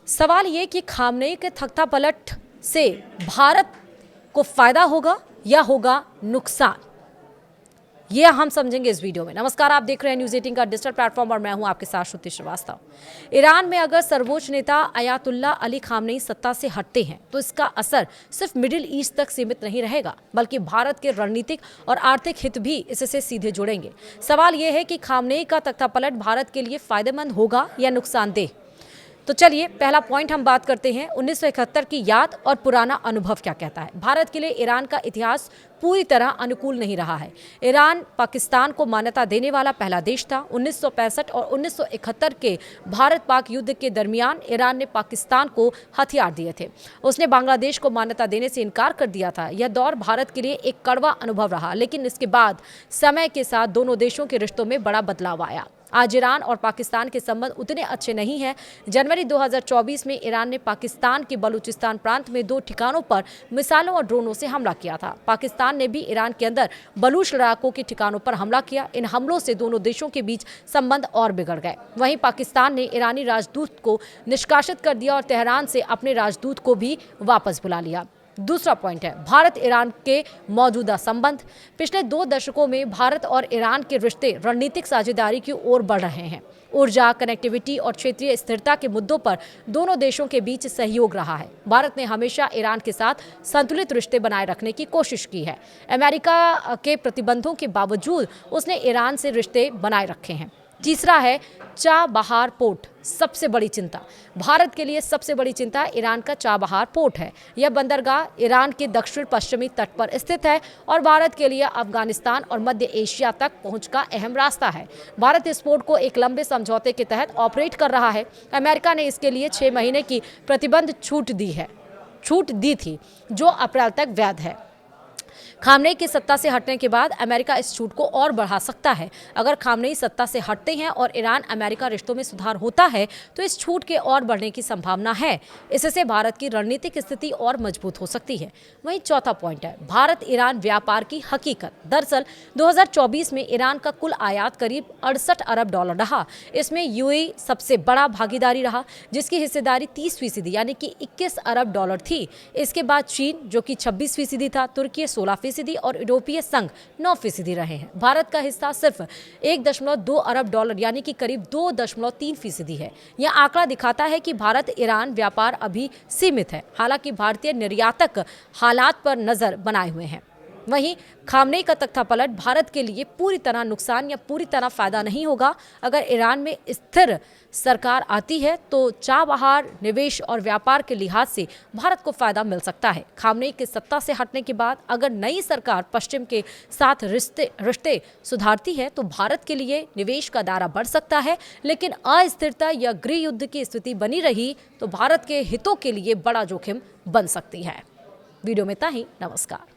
सवाल ये कि खामनेई के तख्तापलट से भारत को फायदा होगा या होगा नुकसान, ये हम समझेंगे इस वीडियो में। नमस्कार, आप देख रहे हैं न्यूज़ 18 का डिजिटल प्लेटफॉर्म और मैं हूं आपके साथ श्रुति श्रीवास्तव। ईरान में अगर सर्वोच्च नेता अयातुल्ला अली खामनेई सत्ता से हटते हैं तो इसका असर सिर्फ मिडिल ईस्ट तक सीमित नहीं रहेगा, बल्कि भारत के रणनीतिक और आर्थिक हित भी इससे सीधे जुड़ेंगे। सवाल यह है कि खामनेई का तख्तापलट भारत के लिए फायदेमंद होगा या नुकसानदेह। तो चलिए पहला पॉइंट हम बात करते हैं 1971 की याद और पुराना अनुभव क्या कहता है। भारत के लिए ईरान का इतिहास पूरी तरह अनुकूल नहीं रहा है। ईरान पाकिस्तान को मान्यता देने वाला पहला देश था। 1965 और 1971 के भारत पाक युद्ध के दरमियान ईरान ने पाकिस्तान को हथियार दिए थे। उसने बांग्लादेश को मान्यता देने से इनकार कर दिया था। यह दौर भारत के लिए एक कड़वा अनुभव रहा, लेकिन इसके बाद समय के साथ दोनों देशों के रिश्तों में बड़ा बदलाव आया। आज ईरान और पाकिस्तान के संबंध उतने अच्छे नहीं हैं। जनवरी 2024 में ईरान ने पाकिस्तान के बलूचिस्तान प्रांत में 2 ठिकानों पर मिसाइलों और ड्रोनों से हमला किया था। पाकिस्तान ने भी ईरान के अंदर बलूच लड़ाकों के ठिकानों पर हमला किया। इन हमलों से दोनों देशों के बीच संबंध और बिगड़ गए। वहीं पाकिस्तान ने ईरानी राजदूत को निष्कासित कर दिया और तेहरान से अपने राजदूत को भी वापस बुला लिया। दूसरा पॉइंट है भारत ईरान के मौजूदा संबंध। पिछले 2 दशकों में भारत और ईरान के रिश्ते रणनीतिक साझेदारी की ओर बढ़ रहे हैं। ऊर्जा, कनेक्टिविटी और क्षेत्रीय स्थिरता के मुद्दों पर दोनों देशों के बीच सहयोग रहा है। भारत ने हमेशा ईरान के साथ संतुलित रिश्ते बनाए रखने की कोशिश की है। अमेरिका के प्रतिबंधों के बावजूद उसने ईरान से रिश्ते बनाए रखे हैं। तीसरा है चाबहार पोर्ट, सबसे बड़ी चिंता। भारत के लिए सबसे बड़ी चिंता ईरान का चाबहार पोर्ट है। यह बंदरगाह ईरान के दक्षिण पश्चिमी तट पर स्थित है और भारत के लिए अफगानिस्तान और मध्य एशिया तक पहुंच का अहम रास्ता है। भारत इस पोर्ट को एक लंबे समझौते के तहत ऑपरेट कर रहा है। अमेरिका ने इसके लिए 6 महीने की प्रतिबंध छूट दी थी, जो अप्रैल तक वैध है। खामनेई की सत्ता से हटने के बाद अमेरिका इस छूट को और बढ़ा सकता है। अगर खामनेई सत्ता से हटते हैं और ईरान अमेरिका रिश्तों में सुधार होता है तो इस छूट के और बढ़ने की संभावना है। इससे भारत की रणनीतिक स्थिति और मजबूत हो सकती है। वहीं चौथा पॉइंट है भारत ईरान व्यापार की हकीकत। दरअसल 2024 में ईरान का कुल आयात करीब 68 अरब डॉलर रहा। इसमें यूएई सबसे बड़ा भागीदारी रहा, जिसकी हिस्सेदारी 30% यानी कि 21 अरब डॉलर थी। इसके बाद चीन, जो कि 26% था, तुर्की 16% और यूरोपीय संघ 9% रहे हैं। भारत का हिस्सा सिर्फ 1.2 अरब डॉलर यानी कि करीब 2.3% है। यह आंकड़ा दिखाता है कि भारत ईरान व्यापार अभी सीमित है। हालांकि भारतीय निर्यातक हालात पर नजर बनाए हुए हैं। वहीं खामनेई का तख्तापलट भारत के लिए पूरी तरह नुकसान या पूरी तरह फायदा नहीं होगा। अगर ईरान में स्थिर सरकार आती है तो चाबहार, निवेश और व्यापार के लिहाज से भारत को फायदा मिल सकता है। खामनेई की सत्ता से हटने के बाद अगर नई सरकार पश्चिम के साथ रिश्ते सुधारती है तो भारत के लिए निवेश का दायरा बढ़ सकता है। लेकिन अस्थिरता या गृह युद्ध की स्थिति बनी रही तो भारत के हितों के लिए बड़ा जोखिम बन सकती है। वीडियो में इतना ही। नमस्कार।